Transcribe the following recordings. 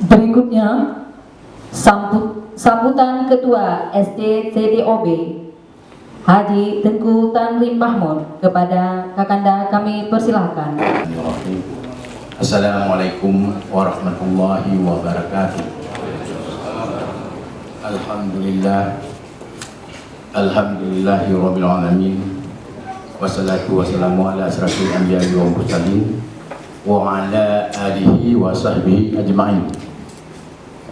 Berikutnya, sambutan Ketua SD CDOB Haji Tengku Tanlim Mahmud. Kepada Kakanda kami persilahkan. Assalamualaikum warahmatullahi wabarakatuh. Alhamdulillahirabbil alamin. Wassalatu wassalamu ala asyrafil anbiya'i wal mursalin wa ala alihi wa sahbihi ajma'in.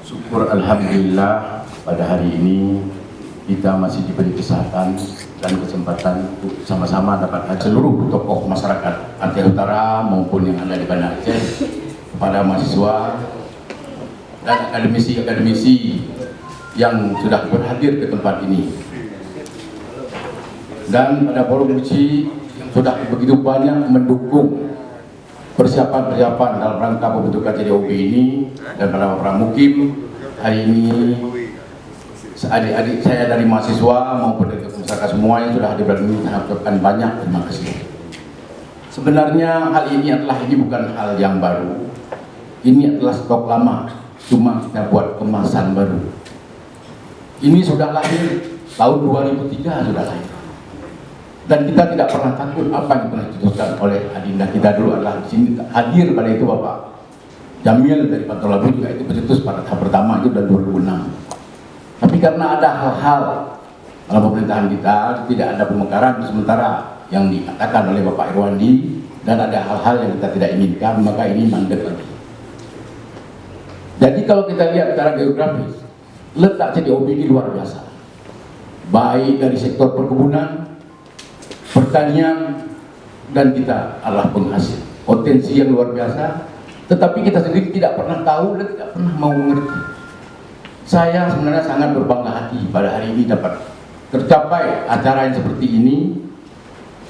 Syukur alhamdulillah pada hari ini kita masih diberi kesehatan dan kesempatan untuk sama-sama dapat seluruh tokoh masyarakat Aceh Utara maupun yang ada di Banda Aceh, kepada mahasiswa dan akademisi-akademisi yang sudah berhadir ke tempat ini, dan pada forum uji yang sudah begitu banyak mendukung persiapan-persiapan dalam rangka pembentukan CDOB ini, dan para pramukim hari ini, adik-adik saya dari mahasiswa maupun dari masyarakat semua yang sudah hadir ini, saya ucapkan banyak terima kasih. Sebenarnya hal ini bukan hal yang baru, ini adalah stok lama, cuma kita buat kemasan baru. Ini sudah lahir tahun 2003 sudah lahir. Dan kita tidak pernah takut apa yang pernah diputuskan oleh adinda kita dulu adalah di sini hadir pada itu Bapak Jamil dari Pantai Labu juga itu bercetus pada tahap pertama itu dari 2006. Tapi karena ada hal-hal dalam pemerintahan kita tidak ada pemekaran sementara yang dikatakan oleh Bapak Irwandi, dan ada hal-hal yang kita tidak inginkan, maka ini mandek lagi. Jadi kalau kita lihat secara geografis, letak CDOB ini luar biasa, baik dari sektor perkebunan, pertanian, dan kita adalah penghasil, potensi yang luar biasa, tetapi kita sendiri tidak pernah tahu dan tidak pernah mau mengerti. Saya sebenarnya sangat berbangga hati pada hari ini dapat tercapai acara yang seperti ini,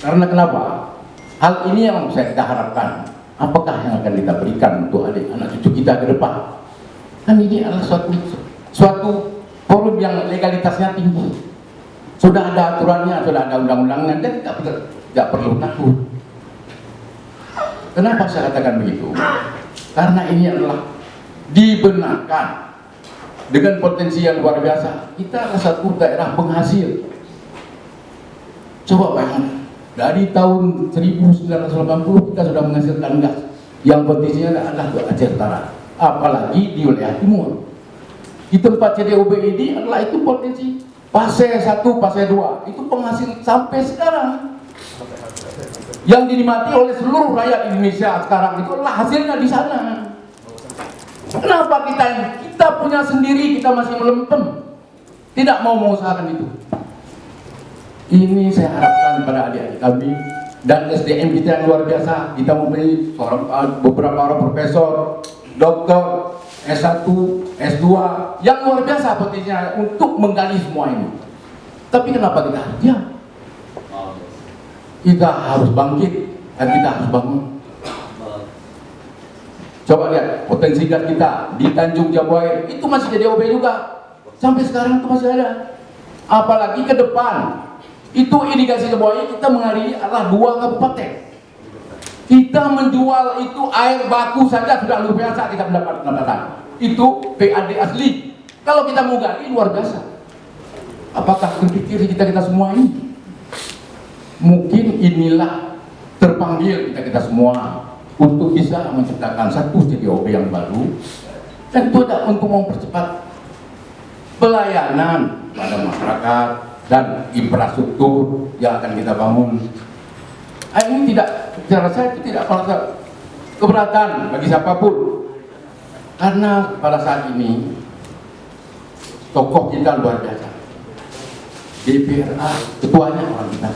karena kenapa? Hal ini yang kita harapkan, apakah yang akan kita berikan untuk adik-anak cucu kita ke depan? Kan ini adalah suatu forum yang legalitasnya tinggi. Sudah ada aturannya, sudah ada undang-undangnya, dan tidak perlu takut. Kenapa saya katakan begitu? Karena ini adalah dibenarkan dengan potensi yang luar biasa. Kita adalah satu daerah penghasil. Coba bayangkan, dari tahun 1980 kita sudah menghasilkan gas yang potensinya adalah ke Aceh Utara, apalagi di wilayah timur. Di tempat CDOB ini adalah itu potensi fase 1, fase 2 itu penghasil sampai sekarang yang dinikmati oleh seluruh rakyat Indonesia sekarang itu adalah hasilnya di sana. Kenapa kita punya sendiri kita masih melempem, tidak mau mengusahakan itu? Ini saya harapkan pada adik-adik kami dan SDM kita yang luar biasa. Kita mempunyai beberapa orang profesor, doktor, S1, S2 yang luar biasa potensinya untuk menggali semua ini. Tapi kenapa kita diam? Kita harus bangkit dan kita harus bangun. Coba lihat potensi gas kita di Tanjung Jabuai itu masih jadi OB juga, sampai sekarang itu masih ada. Apalagi ke depan itu irigasi Jabuai kita mengaliri adalah 2 kabupaten. Kita menjual itu air baku saja sudah luar biasa kita mendapat pendapatan. Itu PAD asli. Kalau kita mau gali luar biasa. Apakah berpikir kita semua ini? Mungkin inilah terpanggil kita semua untuk bisa menciptakan satu CDOB yang baru, dan itu ada untuk mempercepat pelayanan pada masyarakat dan infrastruktur yang akan kita bangun. Ini tidak, cara saya itu tidak merasa keberatan bagi siapapun, karena pada saat ini tokoh kita luar biasa. DPRA ketuanya orang kita,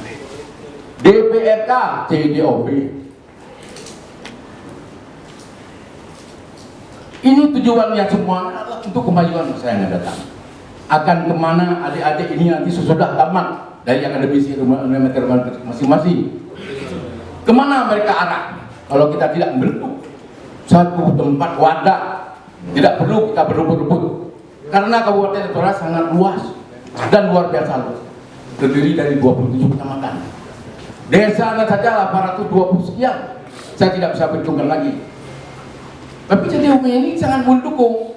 DPRK CDOB. Ini tujuannya semua adalah untuk kemajuan masa yang datang. Akan kemana adik-adik ini nanti sesudah tamat dari akademisi masing-masing, kemana mereka arah? Kalau kita tidak membentuk satu tempat wadah, tidak perlu kita berebut-rebut, karena Kabupaten Toras sangat luas dan luar biasa luas, terdiri dari 27 kecamatan. Desanya saja 820 sekian, saya tidak bisa perhitungkan lagi. Tapi CDOB ini sangat mendukung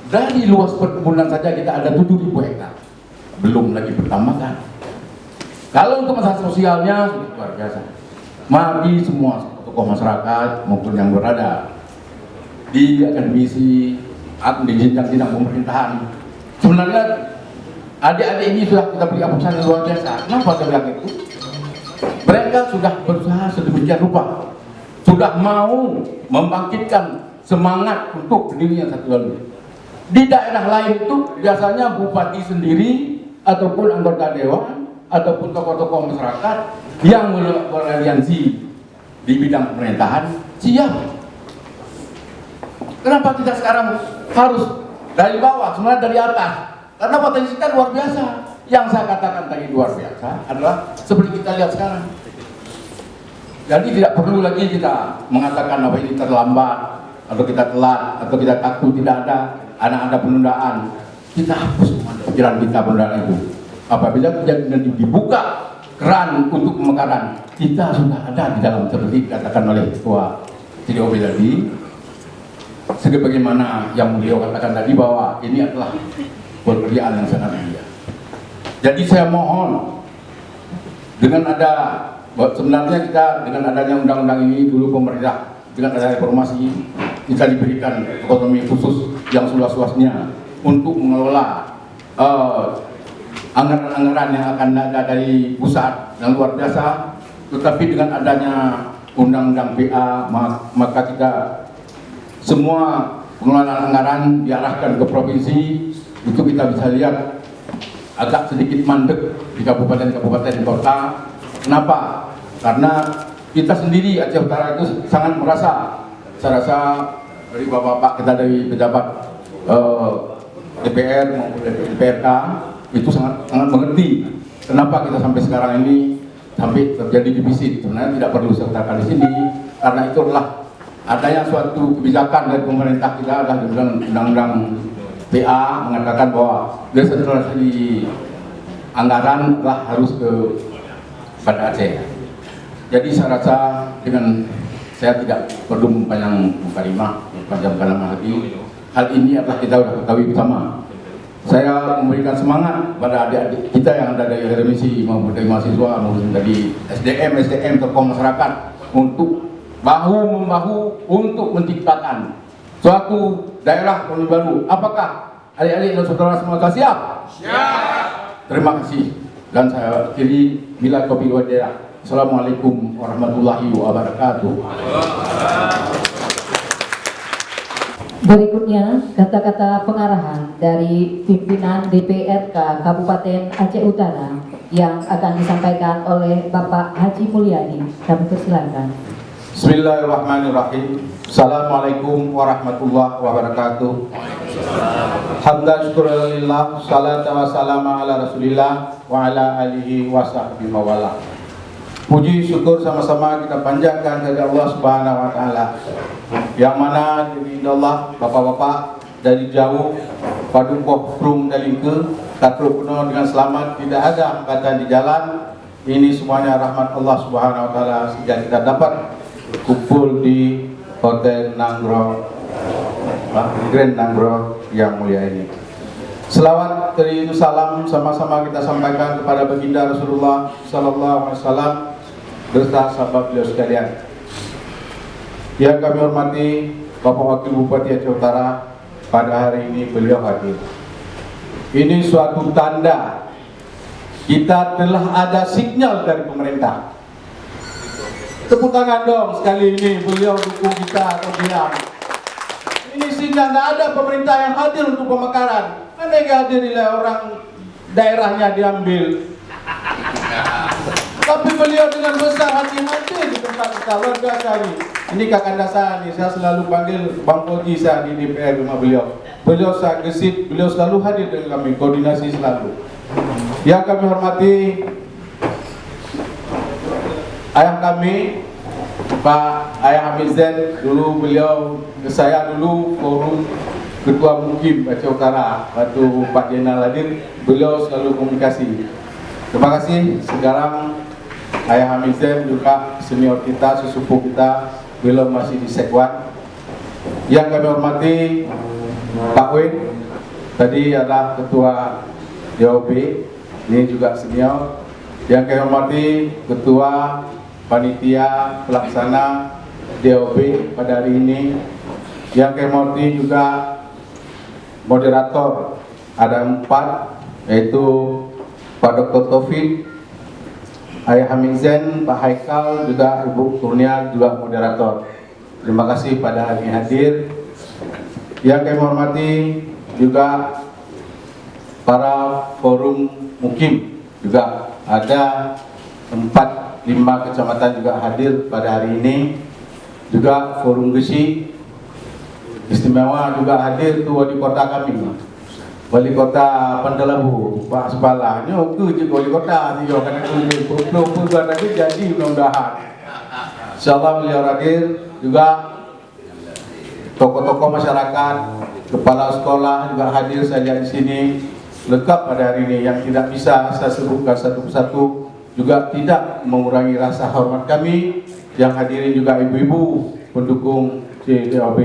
dari luas perkebunan saja kita ada 7.000 hektar, belum lagi pertambangan. Kalau untuk masalah sosialnya sudah luar biasa. Mari semua tokoh masyarakat maupun yang berada di akademisi atau di jenjang-jenjang pemerintahan, sebenarnya adik-adik ini sudah kita beri apresiasi luar biasa. Kenapa saya bilang itu? Mereka sudah berusaha sedemikian rupa, sudah mau membangkitkan semangat untuk berdirinya satu lalu. Di daerah lain itu biasanya bupati sendiri ataupun anggota dewan ataupun tokoh-tokoh masyarakat yang beraliansi di bidang pemerintahan siap. Kenapa kita sekarang harus dari bawah, sebenarnya dari atas? Karena potensi kita luar biasa. Yang saya katakan tadi luar biasa adalah seperti kita lihat sekarang. Jadi tidak perlu lagi kita mengatakan apa ini terlambat atau kita telat atau kita takut tidak ada penundaan. Kita hapus pikiran kita penundaan itu. Apabila dibuka keran untuk pemekaran, kita sudah ada di dalam seperti dikatakan oleh Ketua CDOB tadi. Sebagaimana yang beliau katakan tadi bahwa ini adalah pekerjaan yang sangat mulia. Jadi saya mohon dengan ada sebenarnya kita dengan adanya undang-undang ini dulu pemerintah dengan adanya reformasi kita diberikan otonomi khusus yang seluas-luasnya untuk mengelola anggaran-anggaran yang akan ada dari pusat yang luar biasa. Tetapi dengan adanya undang-undang PA maka kita semua pengelolaan anggaran diarahkan ke provinsi. Itu kita bisa lihat agak sedikit mandek di kabupaten-kabupaten kota. Kenapa? Karena kita sendiri Aceh Utara itu sangat merasa, saya rasa dari bapak-bapak kita dari pejabat DPR maupun dari DPRK itu sangat mengerti kenapa kita sampai sekarang ini sampai terjadi defisit. Sebenarnya tidak perlu saya katakan di sini karena itu adalah adanya suatu kebijakan dari pemerintah kita adalah undang-undang PA mengatakan bahwa desentralisasi anggaran telah harus ke Banda Aceh. Jadi saya rasa dengan saya tidak perlu mempanjang lama lagi. Hal ini adalah kita sudah ketahui bersama. Saya memberikan semangat pada adik-adik kita yang ada dari akademisi maupun dari mahasiswa maupun dari SDM tokoh masyarakat untuk bahu-membahu untuk menciptakan suatu daerah yang baru. Apakah adik-adik dan saudara semua siap? Siap. Terima kasih dan saya akhiri bila taufiq wal hidayah. Assalamualaikum warahmatullahi wabarakatuh. Berikutnya kata-kata pengarahan dari pimpinan DPRK Kabupaten Aceh Utara yang akan disampaikan oleh Bapak Haji Mulyadi. Kami persilakan. Bismillahirrahmanirrahim. Assalamualaikum warahmatullahi wabarakatuh. Hamdan syukurillah, salatu wassalamu ala rasulillah wa ala alihi wa sahbihi mawala. Puji syukur sama-sama kita panjatkan dari Allah Subhanahu wa taala. Yang mana demi Allah bapak-bapak dari jauh padukoh krum dari ke katruk penuh dengan selamat, tidak ada hambatan di jalan. Ini semuanya rahmat Allah Subhanahu wa taala sehingga kita dapat kumpul di Hotel Nanggro, Grand Nanggro yang mulia ini. Selawat dari salam sama-sama kita sampaikan kepada baginda Rasulullah Sallallahu Alaihi Wasallam beserta sahabat beliau sekalian. Yang kami hormati Bapak Wakil Bupati Aceh Utara, pada hari ini beliau hadir. Ini suatu tanda kita telah ada sinyal dari pemerintah. Tepuk tangan dong sekali ini, beliau dukung kita atau diam. Ini sinyal, nggak ada pemerintah yang hadir untuk pemekaran. Mana yang hadir oleh orang daerahnya diambil. Tapi beliau dengan besar hati-hati di tempat kita, luar biasa ini. Ini Kakanda saya nih, saya selalu panggil Bang Koji saya di DPR rumah beliau. Beliau saya gesit, beliau selalu hadir dengan kami, koordinasi selalu. Yang kami hormati ayah kami, Pak Ayah Hamid Zain, dulu beliau, saya dulu forum Ketua Mukim Aceh Utara, waktu Pak Jenal hadir, beliau selalu komunikasi. Terima kasih. Sekarang Ayah Hamid Zain juga senior kita, sesepuh kita, beliau masih di Sekwan. Yang kami hormati Pak Win, tadi adalah Ketua DOB, ini juga senior. Yang kami hormati Ketua Panitia Pelaksana DOB pada hari ini. Yang kami hormati juga moderator, ada 4, yaitu Pak Dr. Taufik, Ayah Hamizan, Pak Haikal, juga Ibu Kurnia, juga moderator. Terima kasih pada hari ini hadir. Yang kami hormati juga para forum mukim, juga ada 4-5 kecamatan juga hadir pada hari ini. Juga forum Gesi istimewa juga hadir, itu wali kota kami, wali kota Pandalabu, Pak Sepala. Ini oke je wali kota ni, karena itu tapi jadi mudah-mudahan. Insyaallah beliau hadir. Juga tokoh-tokoh masyarakat, kepala sekolah juga hadir saja di sini, lengkap pada hari ini. Yang tidak bisa saya sebutkan satu persatu, juga tidak mengurangi rasa hormat kami. Yang hadirin juga ibu-ibu pendukung CDOB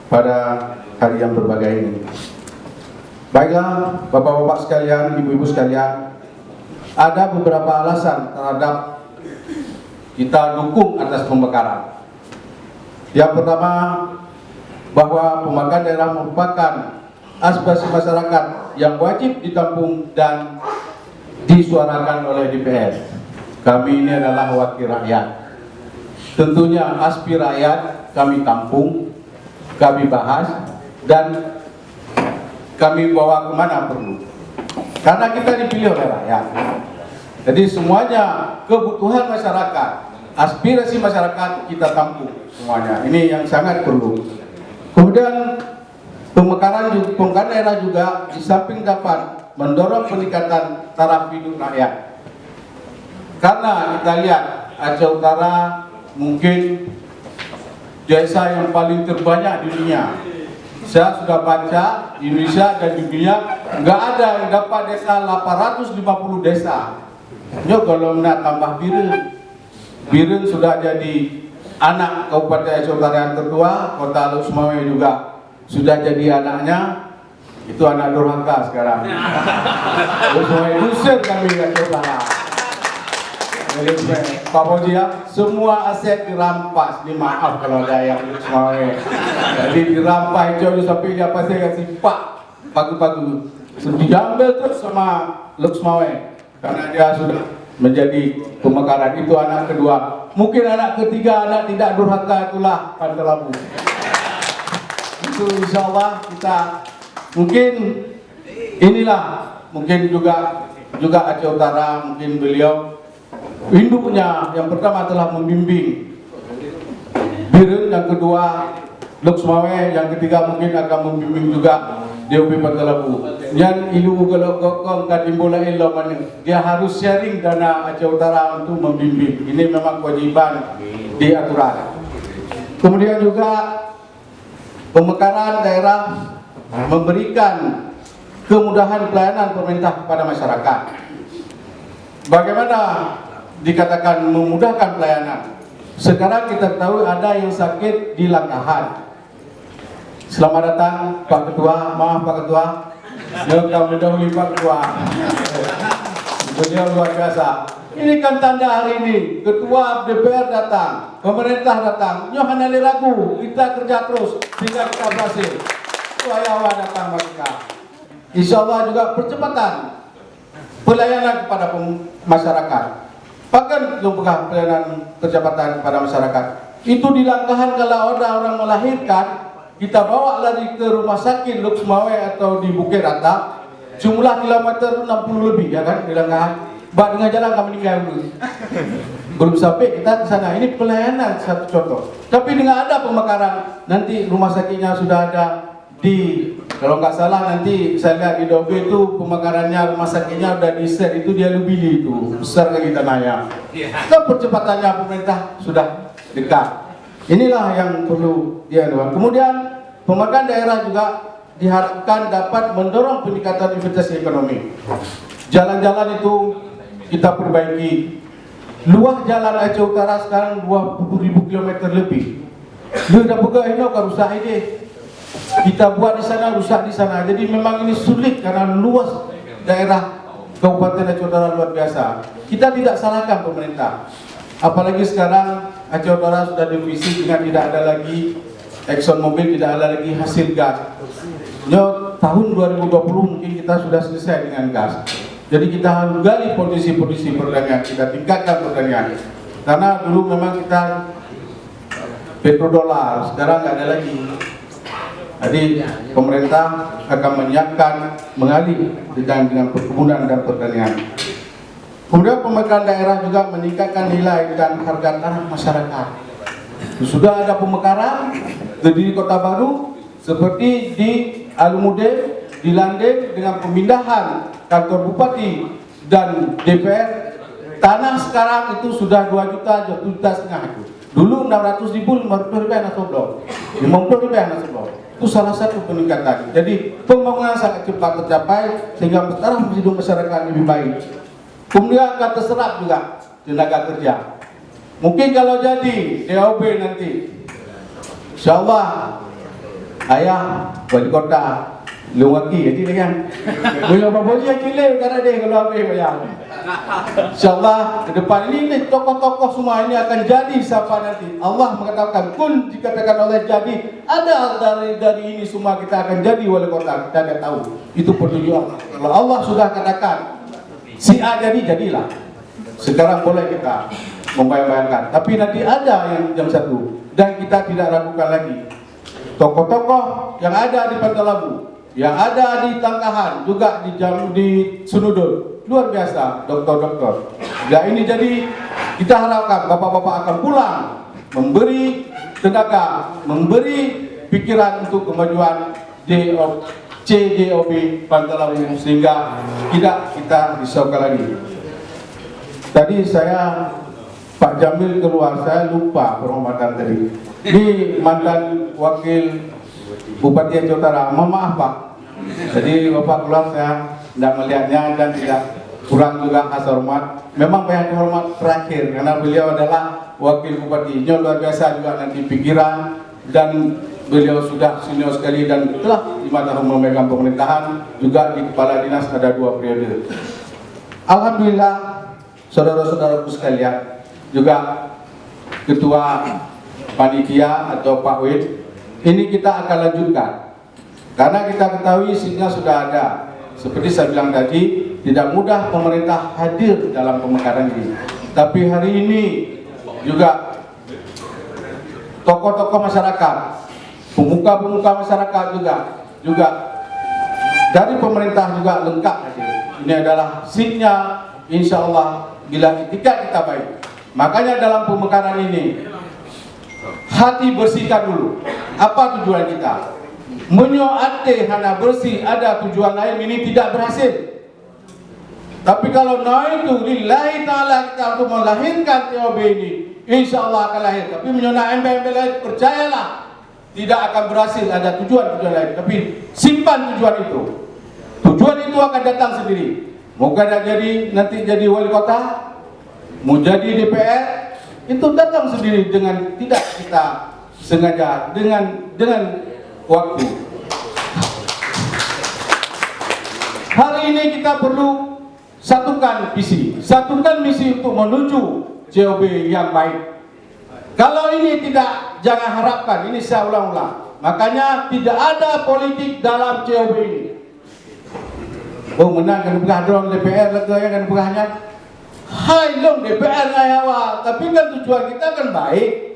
pada hari yang berbahagia ini. Baiklah, bapak-bapak sekalian, ibu-ibu sekalian, ada beberapa alasan terhadap kita dukung atas pemekaran. Yang pertama, bahwa pemekaran daerah merupakan aspirasi masyarakat yang wajib ditampung dan disuarakan oleh DPR. Kami ini adalah wakil rakyat. Tentunya aspirasi rakyat kami tampung, kami bahas, dan kami bawa kemana perlu. Karena kita dipilih oleh rakyat. Jadi semuanya kebutuhan masyarakat, aspirasi masyarakat kita tampung semuanya. Ini yang sangat perlu. Kemudian pemekaran daerah juga di samping dapat mendorong peningkatan taraf hidup rakyat. Karena kita lihat Aceh Utara mungkin desa yang paling terbanyak di dunia. Saya sudah baca di Indonesia dan di dunia nggak ada yang dapat desa 850 desa. Yo kalau nak tambah Biren sudah jadi anak Kabupaten Aceh Utara yang tertua, Kota Lok Sumawe juga sudah jadi anaknya. Itu anak durhaka sekarang. Lok Sumawe usir kami Aceh Utara. Pak Moji ya, semua aset dirampas. Ini maaf kalau ada yang Lok Sumawe. Jadi dirampas jauh sampai dia pasti kasih pak pagi-pagi. Diambil terus sama Lok Sumawe karena dia sudah menjadi pemekaran. Itu anak kedua. Mungkin anak ketiga, anak tidak durhaka, itulah Pandalabu. Itu insya Allah kita mungkin inilah mungkin juga Aceh Utara, mungkin beliau induknya yang pertama telah membimbing Biren, yang kedua Lok Sumawe, yang ketiga mungkin akan membimbing juga DOB Pandalabu. Yang ilu kalau kokong kan imbola ilo mana, dia harus sharing dana Aceh Utara untuk membimbing. Ini memang kewajiban di aturan. Kemudian juga pemekaran daerah memberikan kemudahan pelayanan pemerintah kepada masyarakat. Bagaimana dikatakan memudahkan pelayanan? Sekarang kita tahu ada yang sakit di Langkahan. Selamat datang Pak Ketua, maaf Pak Ketua, kami dahului Pak Ketua. Beliau luar biasa. Ini kan tanda hari ini, Ketua DPR datang, pemerintah datang, Yohana ragu, kita kerja terus sehingga kita berhasil. Ayawa datang mereka. Insya Allah juga percepatan pelayanan kepada masyarakat. Bahkan juga pelayanan percepatan kepada masyarakat. Itu di Langkahan kalau ada orang melahirkan, kita bawa lari ke rumah sakit Lok Sumawe atau di Bukit Rata, jumlah kilometer 60 lebih ya kan di Langkahan. Bak dengan jalan kami meninggal dulu. Belum sampai kita ke sana. Ini pelayanan satu contoh. Tapi dengan ada pemekaran, nanti rumah sakitnya sudah ada di, kalau nggak salah nanti saya lihat di DOB itu pemekarannya rumah sakitnya udah di set itu dia lebih itu besar lagi tanahnya. Kan percepatannya pemerintah sudah dekat. Inilah yang perlu dia doang. Kemudian pemekaran daerah juga diharapkan dapat mendorong peningkatan investasi ekonomi. Jalan-jalan itu kita perbaiki. Luas jalan Aceh Utara sekarang 20.000 km lebih. Lu dah buka ini kan rusak ini. kita buat di sana, rusak di sana. Jadi memang ini sulit karena luas daerah Kabupaten Aceh Utara luar biasa. Kita tidak salahkan pemerintah. Apalagi sekarang Aceh Utara sudah divisi dengan tidak ada lagi Exxon Mobil, tidak ada lagi hasil gas. Tahun 2020 mungkin kita sudah selesai dengan gas. Jadi kita harus gali posisi-posisi perdagangan, kita tingkatkan perdagangan. Karena dulu memang kita petrodolar, sekarang nggak ada lagi. Jadi pemerintah akan menyiapkan mengalih dengan perkebunan dan pertanian. Kemudian pemekaran daerah juga meningkatkan nilai dan harga tanah masyarakat. Sudah ada pemekaran di Kota Baru seperti di Alumude, di Landeng dengan pemindahan kantor bupati dan DPR. Tanah sekarang itu sudah 2 juta, 2,5 juta itu. Dulu 600.000, 50.000 anak soblok, 50.000 anak soblok. Itu salah satu peningkatan. Jadi pembangunan sangat cepat tercapai sehingga taraf hidup masyarakat lebih baik. Kemudian akan terserap juga tenaga kerja. Mungkin kalau jadi DOB nanti, insyaallah ayah wali kota Luwaki jadi kan. Beliau baboji kile karena dia kalau apa bayang. Insyaallah ke depan ini tokoh-tokoh semua ini akan jadi siapa nanti. Allah mengatakan kun dikatakan oleh jadi ada dari ini semua kita akan jadi wali kota. Kita tidak tahu. Itu petunjuk. Kalau Allah sudah katakan si A jadi jadilah. Sekarang boleh kita membayangkan. Tapi nanti ada yang satu dan kita tidak ragukan lagi. Tokoh-tokoh yang ada di Pantai Labu, yang ada di Tangkahan, juga di Sunudul, luar biasa dokter-dokter. Ya ini jadi kita harapkan bapak-bapak akan pulang memberi tenaga, memberi pikiran untuk kemajuan CDOB Pantai Labu sehingga tidak kita risaukan lagi. Tadi saya Pak Jamil keluar, saya lupa penghormatan tadi. Ini mantan wakil Bupati Aceh Utara, mohon maaf Pak. Jadi Bapak keluar saya tidak melihatnya dan tidak kurang juga khas hormat. Memang banyak hormat terakhir karena beliau adalah wakil bupati. Luar biasa juga nanti pikiran dan beliau sudah senior sekali dan telah 5 tahun memegang pemerintahan, juga di kepala dinas ada 2 periode. Alhamdulillah saudara-saudaraku sekalian, juga ketua panitia atau Pak Wid, ini kita akan lanjutkan karena kita ketahui sinyal sudah ada. Seperti saya bilang tadi, tidak mudah pemerintah hadir dalam pemekaran ini, tapi hari ini juga tokoh-tokoh masyarakat, pemuka-pemuka masyarakat juga dari pemerintah juga lengkap hadir. Ini adalah sinyal insya Allah bila itikat kita baik. Makanya dalam pemekaran ini hati bersihkan dulu. Apa tujuan kita? Menyoate hana bersih, ada tujuan lain ini tidak berhasil. Tapi kalau naitu lillahi ta'ala kita untuk melahirkan TOB ini, insya Allah akan lahir. Tapi menyona embel-embel lain, percayalah tidak akan berhasil. Ada tujuan-tujuan lain, tapi simpan tujuan itu. Tujuan itu akan datang sendiri. Moga nanti jadi wali kota, mau jadi DPR, itu datang sendiri dengan tidak kita sengaja, dengan waktu. Hari ini kita perlu satukan visi, satukan misi untuk menuju COB yang baik. Kalau ini tidak, jangan harapkan, ini saya ulang-ulang. Makanya tidak ada politik dalam COB ini. Oh menang kan bukan dong DPR lagi kan bukannya. Hai dong DPR ngayawa, tapi kan tujuan kita kan baik.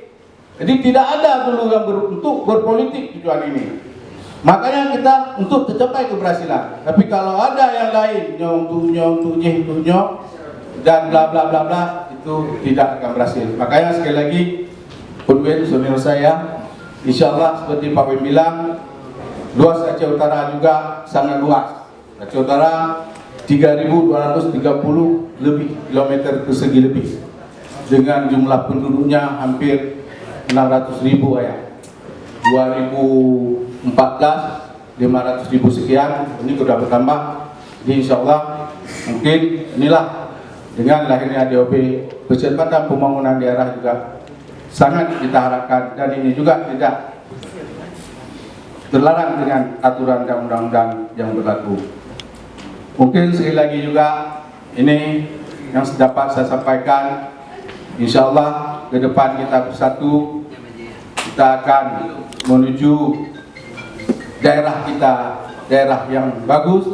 Jadi tidak ada dulu yang untuk berpolitik tujuan ini. Makanya kita untuk tercapai keberhasilan. Tapi kalau ada yang lain nyong dan bla bla bla bla, itu tidak akan berhasil. Makanya sekali lagi Pudwen saudara saya, insya Allah seperti Pak Wim bilang, luas Aceh Utara juga sangat luas. Aceh Utara 3.230 lebih kilometer persegi lebih, dengan jumlah penduduknya hampir 600.000 ya. 2014 500.000 sekian, ini sudah bertambah. Jadi insya Allah mungkin inilah dengan lahirnya DOB percepatan pembangunan daerah juga sangat kita harapkan, dan ini juga tidak terlarang dengan aturan dan undang-undang yang berlaku. Mungkin sekali lagi juga ini yang dapat saya sampaikan, insya Allah ke depan kita bersatu, kita akan menuju daerah kita, daerah yang bagus,